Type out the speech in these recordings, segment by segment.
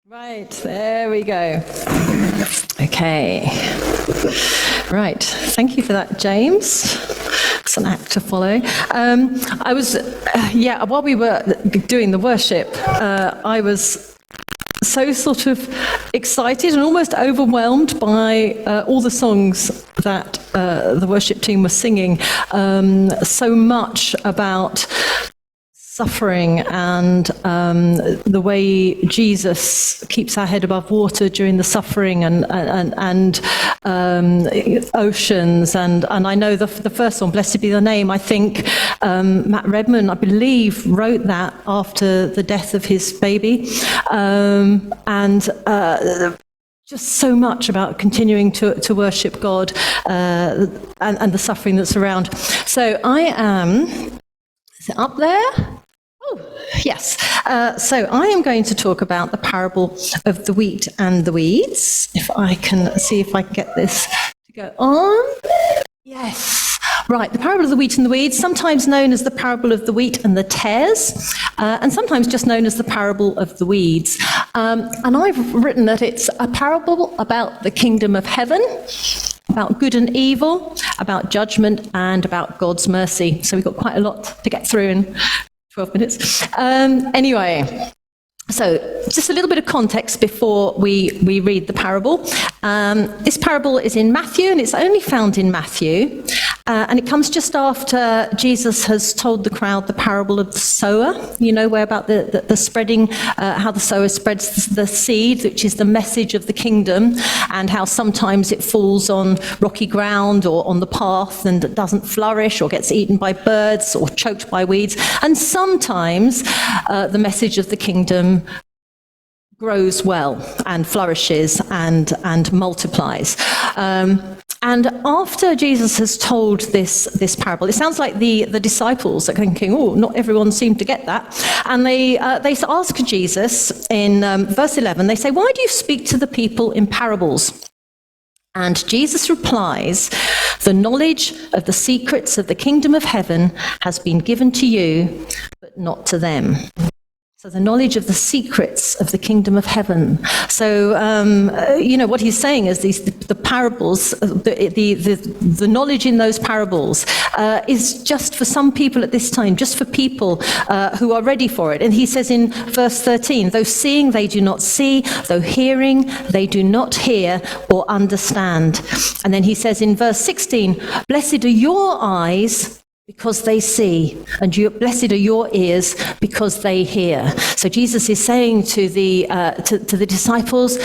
Right, there we go. Okay. Right, thank you for that, James. It's an act to follow. While we were doing the worship, I was so sort of excited and almost overwhelmed by all the songs that the worship team was singing. So much about suffering and the way Jesus keeps our head above water during the suffering and oceans. And I know the first one, Blessed Be Thy Name, I think Matt Redman, I believe, wrote that after the death of his baby. Just so much about continuing to worship God and the suffering that's around. So I am... Is it up there? Oh, yes. So I am going to talk about the parable of the wheat and the weeds. If I can see if I can get this to go on. Yes. Right, the parable of the wheat and the weeds, sometimes known as the parable of the wheat and the tares, and sometimes just known as the parable of the weeds. And I've written that it's a parable about the kingdom of heaven, about good and evil, about judgment, and about God's mercy. So we've got quite a lot to get through in 12 minutes. Anyway, so just a little bit of context before we read the parable. This parable is in Matthew, and it's only found in Matthew. And it comes just after Jesus has told the crowd the parable of the sower. You know, where about the spreading, how the sower spreads the seed, which is the message of the kingdom, and how sometimes it falls on rocky ground or on the path and it doesn't flourish or gets eaten by birds or choked by weeds. And sometimes the message of the kingdom grows well and flourishes and multiplies. And after Jesus has told this parable, it sounds like the disciples are thinking, oh, not everyone seemed to get that. And they ask Jesus in verse 11, they say, why do you speak to the people in parables? And Jesus replies, the knowledge of the secrets of the kingdom of heaven has been given to you, but not to them. So the knowledge of the secrets of the kingdom of heaven. So, what he's saying is the parables, the knowledge in those parables is just for some people at this time, just for people who are ready for it. And he says in verse 13, though seeing they do not see, though hearing they do not hear or understand. And then he says in verse 16, blessed are your eyes because they see, and blessed are your ears because they hear. So Jesus is saying to the disciples,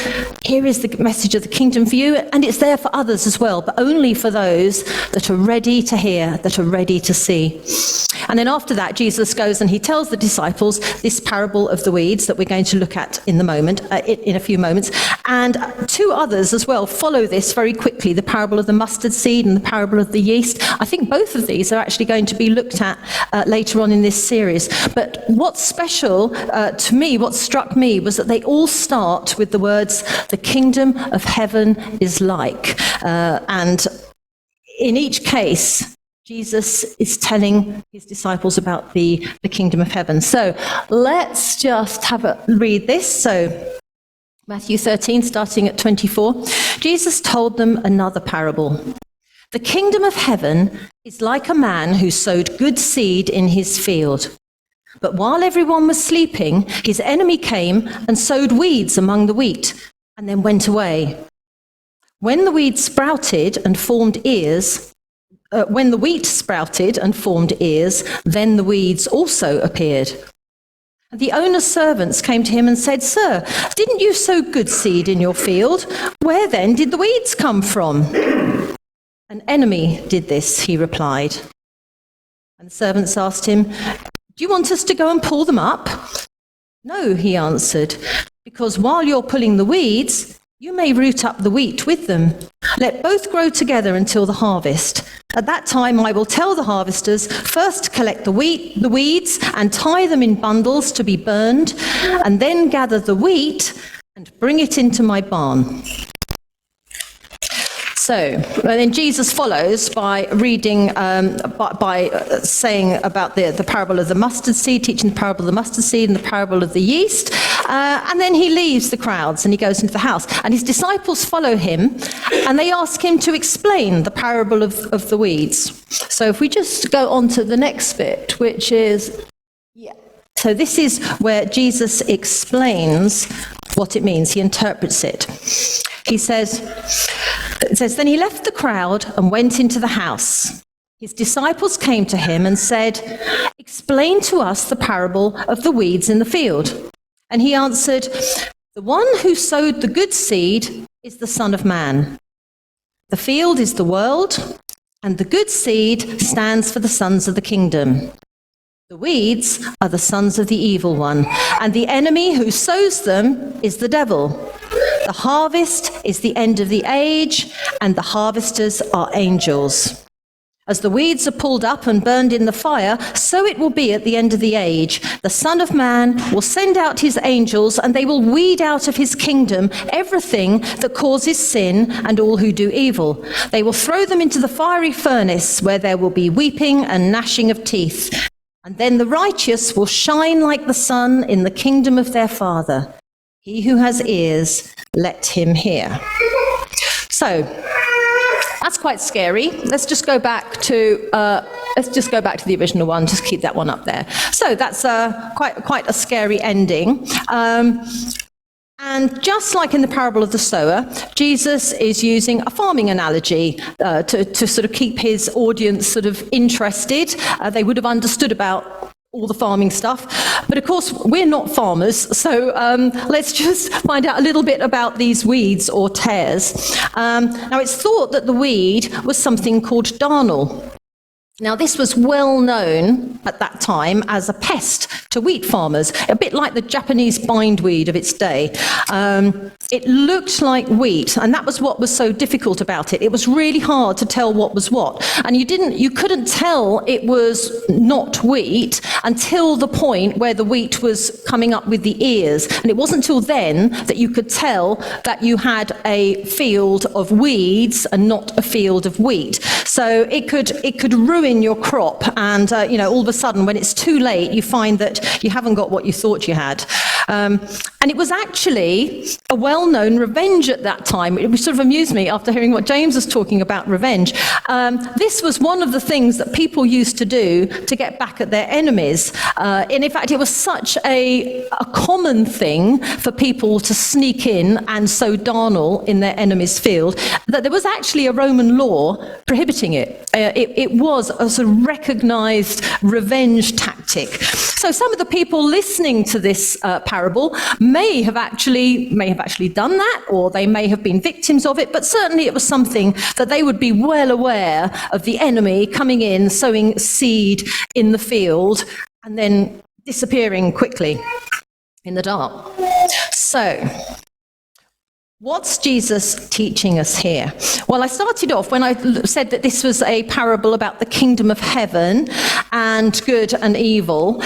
here is the message of the kingdom for you, and it's there for others as well, but only for those that are ready to hear, that are ready to see. And then after that, Jesus goes and he tells the disciples this parable of the weeds that we're going to look at in a few moments. And two others as well follow this very quickly, the parable of the mustard seed and the parable of the yeast. I think both of these are actually going to be looked at later on in this series. But what's special to me, what struck me, was that they all start with the words, the kingdom of heaven is like. And in each case, Jesus is telling his disciples about the kingdom of heaven. So let's just have a read this. So Matthew 13, starting at 24. Jesus told them another parable. The kingdom of heaven is like a man who sowed good seed in his field. But while everyone was sleeping, his enemy came and sowed weeds among the wheat and then went away. When the wheat sprouted and formed ears, then the weeds also appeared. The owner's servants came to him and said, Sir, didn't you sow good seed in your field? Where then did the weeds come from? An enemy did this, he replied. And the servants asked him, do you want us to go and pull them up? No, he answered, because while you're pulling the weeds, you may root up the wheat with them. Let both grow together until the harvest. At that time I will tell the harvesters, first collect the weeds and tie them in bundles to be burned, and then gather the wheat and bring it into my barn. So, then Jesus follows by reading, by saying about the parable of the mustard seed, teaching the parable of the mustard seed and the parable of the yeast. And then he leaves the crowds and he goes into the house. And his disciples follow him and they ask him to explain the parable of the weeds. So if we just go on to the next bit, which is, so this is where Jesus explains what it means. He interprets it. He says, then he left the crowd and went into the house. His disciples came to him and said, "Explain to us the parable of the weeds in the field." And he answered, "The one who sowed the good seed is the Son of Man. The field is the world, and the good seed stands for the sons of the kingdom. The weeds are the sons of the evil one, and the enemy who sows them is the devil. The harvest is the end of the age, and the harvesters are angels. As the weeds are pulled up and burned in the fire, so it will be at the end of the age. The Son of Man will send out his angels, and they will weed out of his kingdom everything that causes sin and all who do evil. They will throw them into the fiery furnace, where there will be weeping and gnashing of teeth. And then the righteous will shine like the sun in the kingdom of their Father. He who has ears, let him hear." So that's quite scary. Let's just go back to the original one. Just keep that one up there. So that's quite a scary ending. And just like in the parable of the sower, Jesus is using a farming analogy to sort of keep his audience sort of interested. They would have understood about all the farming stuff. But of course, we're not farmers, so let's just find out a little bit about these weeds or tares. Now, it's thought that the weed was something called darnel. Now, this was well known at that time as a pest to wheat farmers, a bit like the Japanese bindweed of its day. It looked like wheat, and that was what was so difficult about it. It was really hard to tell what was what, and you couldn't tell it was not wheat until the point where the wheat was coming up with the ears, and it wasn't until then that you could tell that you had a field of weeds and not a field of wheat. So it could ruin your crop, and all of a sudden, when it's too late, you find that you haven't got what you thought you had. And it was actually a well-known revenge at that time. It sort of amused me after hearing what James was talking about revenge. This was one of the things that people used to do to get back at their enemies. And in fact, it was such a common thing for people to sneak in and sow darnel in their enemy's field that there was actually a Roman law prohibiting it. It was a sort of recognized revenge tactic. So some of the people listening to this parable may have actually done that, or they may have been victims of it, but certainly it was something that they would be well aware of the enemy coming in, sowing seed in the field, and then disappearing quickly in the dark. So, what's Jesus teaching us here? Well, I started off when I said that this was a parable about the kingdom of heaven and good and evil.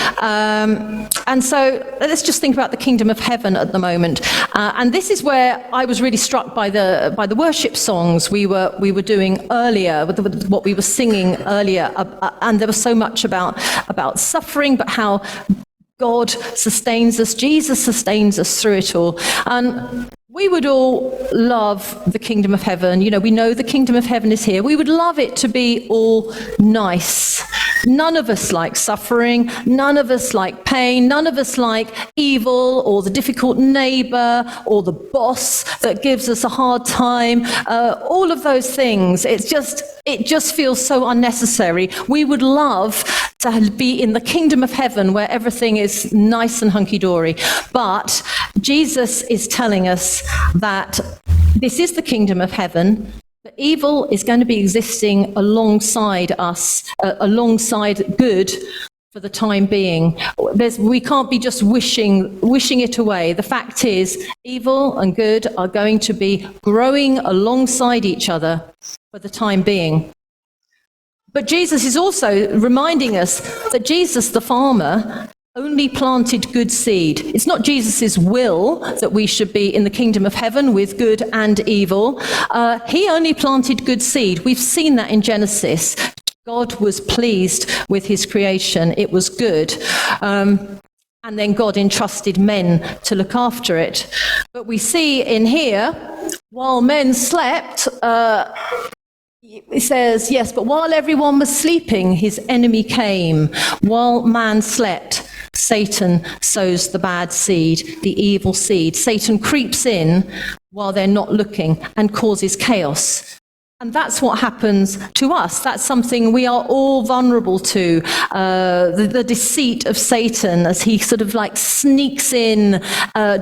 And so let's just think about the kingdom of heaven at the moment. And this is where I was really struck by the worship songs we were doing earlier, with what we were singing earlier. And there was so much about suffering, but how God sustains us, Jesus sustains us through it all. And we would all love the kingdom of heaven. We know the kingdom of heaven is here. We would love it to be all nice. None of us like suffering. None of us like pain. None of us like evil or the difficult neighbor or the boss that gives us a hard time. All of those things. It just feels so unnecessary. We would love to be in the kingdom of heaven where everything is nice and hunky-dory. But Jesus is telling us that this is the kingdom of heaven, but evil is going to be existing alongside us, alongside good for the time being. We can't be just wishing it away. The fact is, evil and good are going to be growing alongside each other for the time being. But Jesus is also reminding us that Jesus, the farmer, only planted good seed. It's not Jesus' will that we should be in the kingdom of heaven with good and evil. He only planted good seed. We've seen that in Genesis. God was pleased with his creation. It was good. and then God entrusted men to look after it. But we see in here, while men slept, it says, yes, but while everyone was sleeping, his enemy came. While man slept, Satan sows the bad seed, the evil seed. Satan creeps in while they're not looking and causes chaos. And that's what happens to us. That's something we are all vulnerable to, the deceit of Satan as he sort of like sneaks in,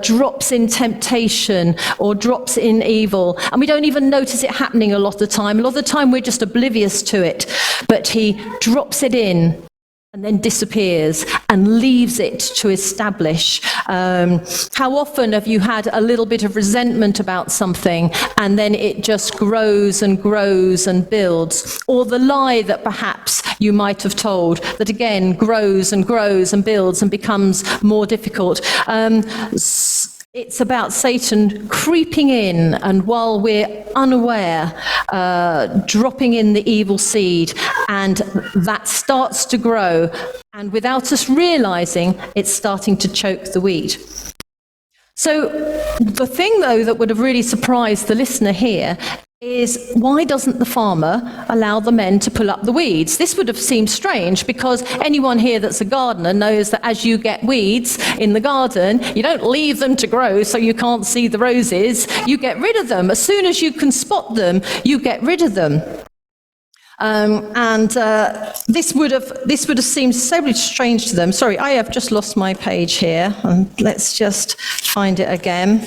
drops in temptation or drops in evil. And we don't even notice it happening a lot of the time. A lot of the time we're just oblivious to it. But he drops it in and then disappears and leaves it to establish. How often have you had a little bit of resentment about something and then it just grows and grows and builds? Or the lie that perhaps you might have told that again grows and grows and builds and becomes more difficult. It's about Satan creeping in, and while we're unaware, dropping in the evil seed, and that starts to grow, and without us realizing, it's starting to choke the wheat. So the thing, though, that would have really surprised the listener here is, why doesn't the farmer allow the men to pull up the weeds? This would have seemed strange, because anyone here that's a gardener knows that as you get weeds in the garden, you don't leave them to grow so you can't see the roses. You get rid of them. As soon as you can spot them, you get rid of them. This would have seemed so strange to them. Sorry, I have just lost my page here, and let's just find it again.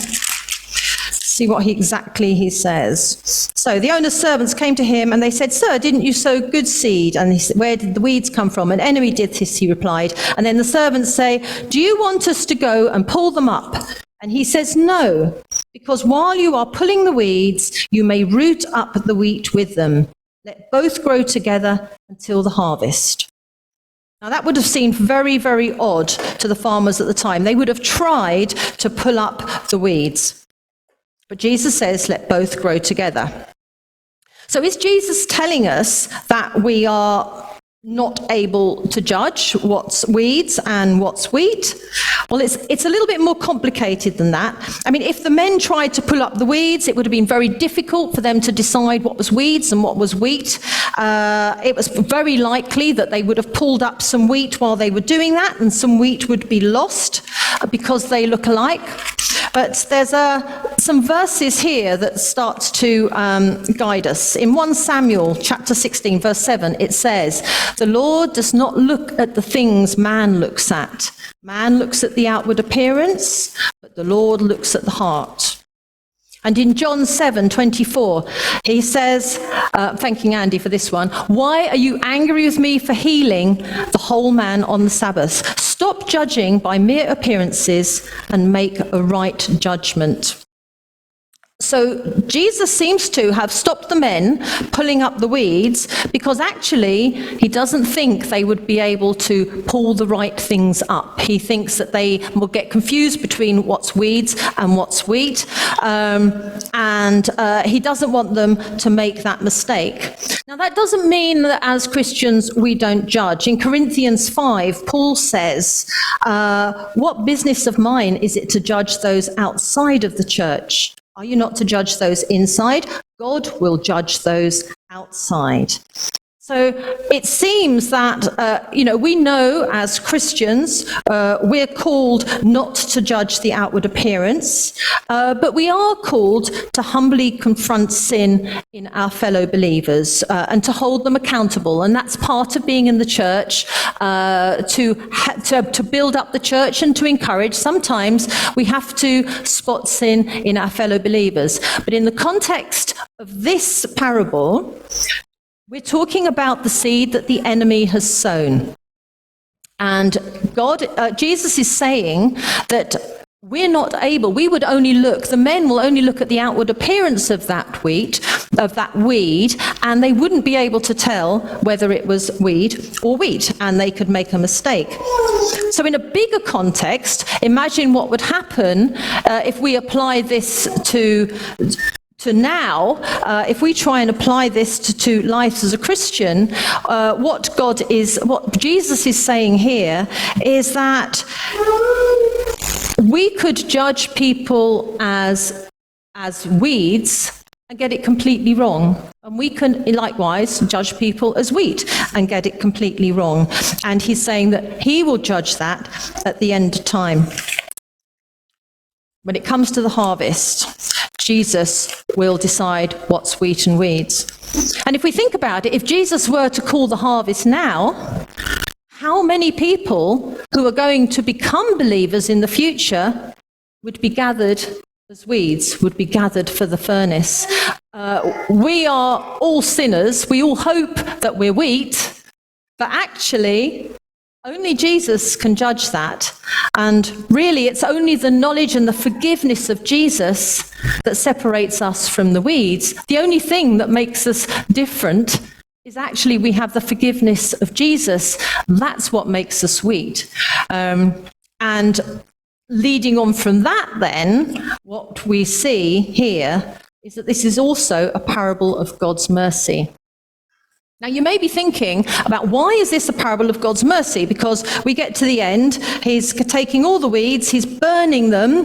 See what exactly he says. So the owner's servants came to him and they said, "Sir, didn't you sow good seed?" And he said, "Where did the weeds come from?" "An enemy did this," he replied. And then the servants say, "Do you want us to go and pull them up?" And he says, "No, because while you are pulling the weeds, you may root up the wheat with them. Let both grow together until the harvest." Now that would have seemed very, very odd to the farmers at the time. They would have tried to pull up the weeds. But Jesus says, let both grow together. So is Jesus telling us that we are not able to judge what's weeds and what's wheat? Well, it's a little bit more complicated than that. I mean, if the men tried to pull up the weeds, it would have been very difficult for them to decide what was weeds and what was wheat. It was very likely that they would have pulled up some wheat while they were doing that, and some wheat would be lost because they look alike. But there's some verses here that start to guide us. In 1 Samuel chapter 16, verse 7, it says, "The Lord does not look at the things man looks at. Man looks at the outward appearance, but the Lord looks at the heart." And in John 7:24, he says, thanking Andy for this one, "Why are you angry with me for healing the whole man on the Sabbath? Stop judging by mere appearances and make a right judgment." So Jesus seems to have stopped the men pulling up the weeds because actually he doesn't think they would be able to pull the right things up. He thinks that they will get confused between what's weeds and what's wheat, and he doesn't want them to make that mistake. Now that doesn't mean that as Christians we don't judge. In Corinthians 5, Paul says, "What business of mine is it to judge those outside of the church? Are you not to judge those inside? God will judge those outside." So it seems that, we know as Christians, we're called not to judge the outward appearance, but we are called to humbly confront sin in our fellow believers and to hold them accountable. And that's part of being in the church, to build up the church and to encourage. Sometimes we have to spot sin in our fellow believers. But in the context of this parable, we're talking about the seed that the enemy has sown. And Jesus is saying that we're not able, the men will only look at the outward appearance of that weed, and they wouldn't be able to tell whether it was weed or wheat, and they could make a mistake. So in a bigger context, imagine what would happen if we apply this to to now, if we try and apply this to life as a Christian, what Jesus is saying here is that we could judge people as weeds and get it completely wrong. And we can likewise judge people as wheat and get it completely wrong. And he's saying that he will judge that at the end of time. When it comes to the harvest, Jesus will decide what's wheat and weeds. And if we think about it, if Jesus were to call the harvest now, how many people who are going to become believers in the future would be gathered as weeds, would be gathered for the furnace? We are all sinners. We all hope that we're wheat, but actually, only Jesus can judge that. And really, it's only the knowledge and the forgiveness of Jesus that separates us from the weeds. The only thing that makes us different is actually we have the forgiveness of Jesus. That's what makes us wheat. And leading on from that, then, what we see here is that this is also a parable of God's mercy. Now, you may be thinking about why is this a parable of God's mercy? Because we get to the end, he's taking all the weeds, he's burning them,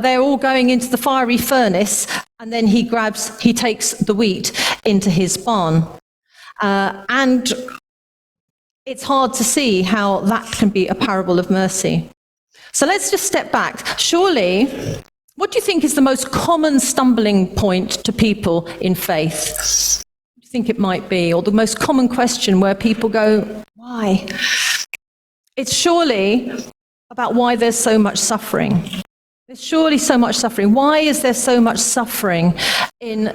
they're all going into the fiery furnace, and then he takes the wheat into his barn. And it's hard to see how that can be a parable of mercy. So let's just step back. Surely, what do you think is the most common stumbling point to people in faith? Think it might be, or the most common question where people go, why? It's surely about why there's so much suffering. There's surely so much suffering. Why is there so much suffering in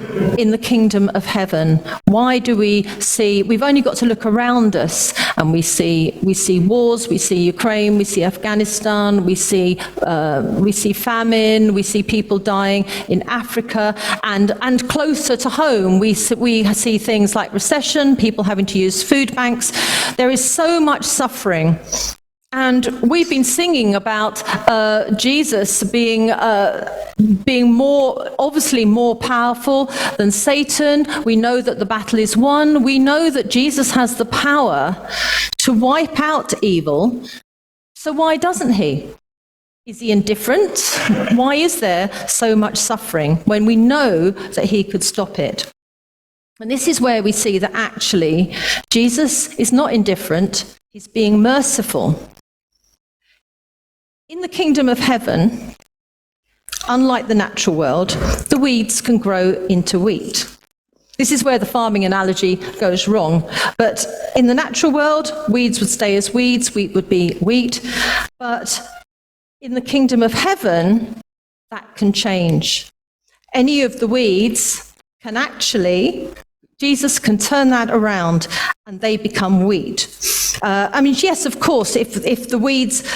the kingdom of heaven? Why do we see, we've only got to look around us and we see wars, we see Ukraine, we see Afghanistan, we see famine, we see people dying in Africa, and closer to home we see things like recession, people having to use food banks. There is so much suffering. And we've been singing about Jesus being obviously more powerful than Satan. We know that the battle is won. We know that Jesus has the power to wipe out evil. So why doesn't he? Is he indifferent? Why is there so much suffering when we know that he could stop it? And this is where we see that actually Jesus is not indifferent. He's being merciful. In the kingdom of heaven, unlike the natural world, the weeds can grow into wheat. This is where the farming analogy goes wrong. But in the natural world, weeds would stay as weeds, wheat would be wheat. But in the kingdom of heaven, that can change. Any of the weeds can actually, Jesus can turn that around and they become wheat. Yes, of course, if the weeds,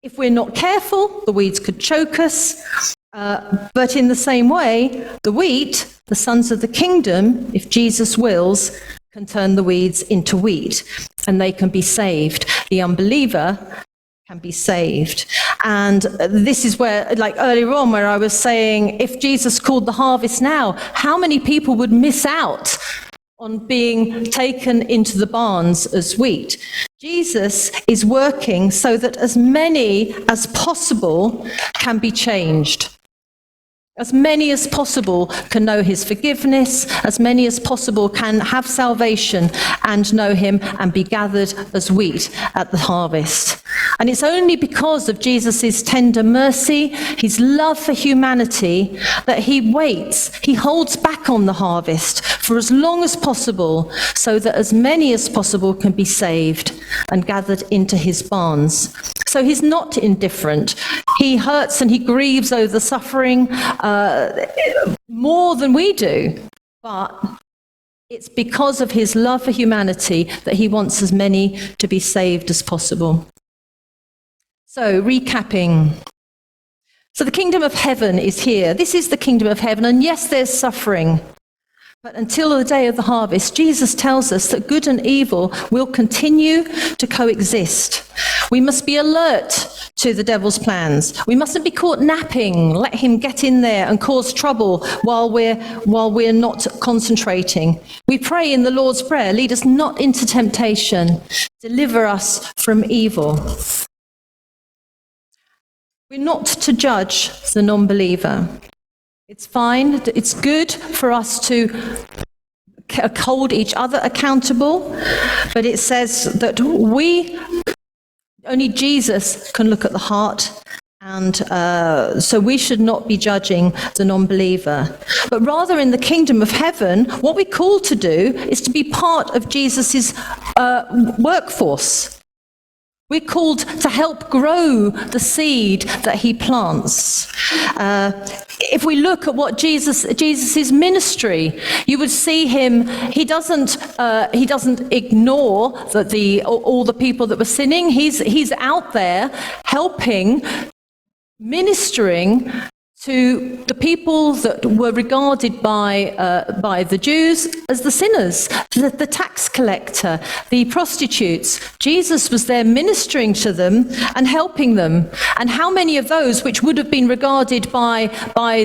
if we're not careful, the weeds could choke us. But in the same way, the wheat, the sons of the kingdom, if Jesus wills, can turn the weeds into wheat and they can be saved. The unbeliever can be saved. And this is where, like earlier on, where I was saying, if Jesus called the harvest now, how many people would miss out on being taken into the barns as wheat? Jesus is working so that as many as possible can be changed. As many as possible can know his forgiveness, as many as possible can have salvation and know him and be gathered as wheat at the harvest. And it's only because of Jesus' tender mercy, his love for humanity, that he waits, he holds back on the harvest for as long as possible so that as many as possible can be saved and gathered into his barns. So he's not indifferent. He hurts and he grieves over the suffering more than we do. But it's because of his love for humanity that he wants as many to be saved as possible. So, recapping. So the kingdom of heaven is here. This is the kingdom of heaven. And yes, there's suffering. But until the day of the harvest, Jesus tells us that good and evil will continue to coexist. We must be alert to the devil's plans. We mustn't be caught napping, let him get in there and cause trouble while we're not concentrating. We pray in the Lord's Prayer, lead us not into temptation, deliver us from evil. We're not to judge the non-believer. It's fine, it's good for us to hold each other accountable, but it says that only Jesus can look at the heart, and so we should not be judging the non-believer. But rather in the kingdom of heaven, what we're called to do is to be part of Jesus's workforce. We're called to help grow the seed that he plants. If we look at what Jesus's ministry, you would see him. He doesn't ignore all the people that were sinning. He's out there helping, ministering to the people that were regarded by the Jews as the sinners, the tax collector, the prostitutes. Jesus was there ministering to them and helping them. And how many of those which would have been regarded by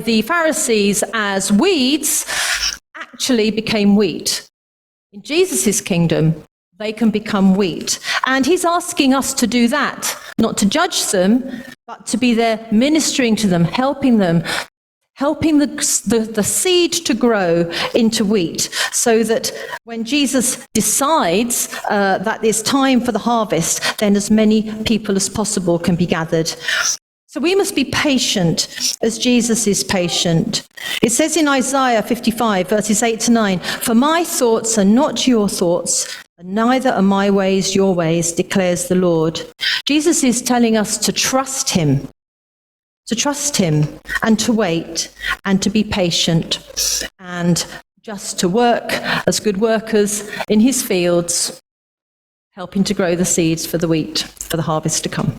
the Pharisees as weeds actually became wheat? In Jesus' kingdom, they can become wheat. And he's asking us to do that, not to judge them, but to be there ministering to them, helping the seed to grow into wheat, so that when Jesus decides that it's time for the harvest, then as many people as possible can be gathered. So we must be patient as Jesus is patient. It says in Isaiah 55, verses 8 to 9, "For my thoughts are not your thoughts, and neither are my ways your ways, declares the Lord." Jesus is telling us to trust him and to wait and to be patient and just to work as good workers in his fields, helping to grow the seeds for the wheat, for the harvest to come.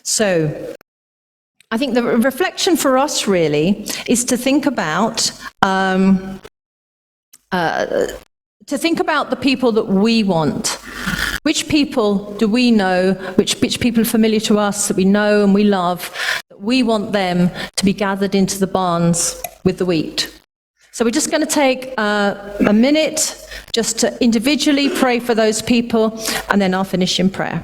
So I think the reflection for us really is to think about the people that we want. Which people do we know, which people are familiar to us, that we know and we love, that we want them to be gathered into the barns with the wheat. So we're just going to take a minute just to individually pray for those people, and then I'll finish in prayer.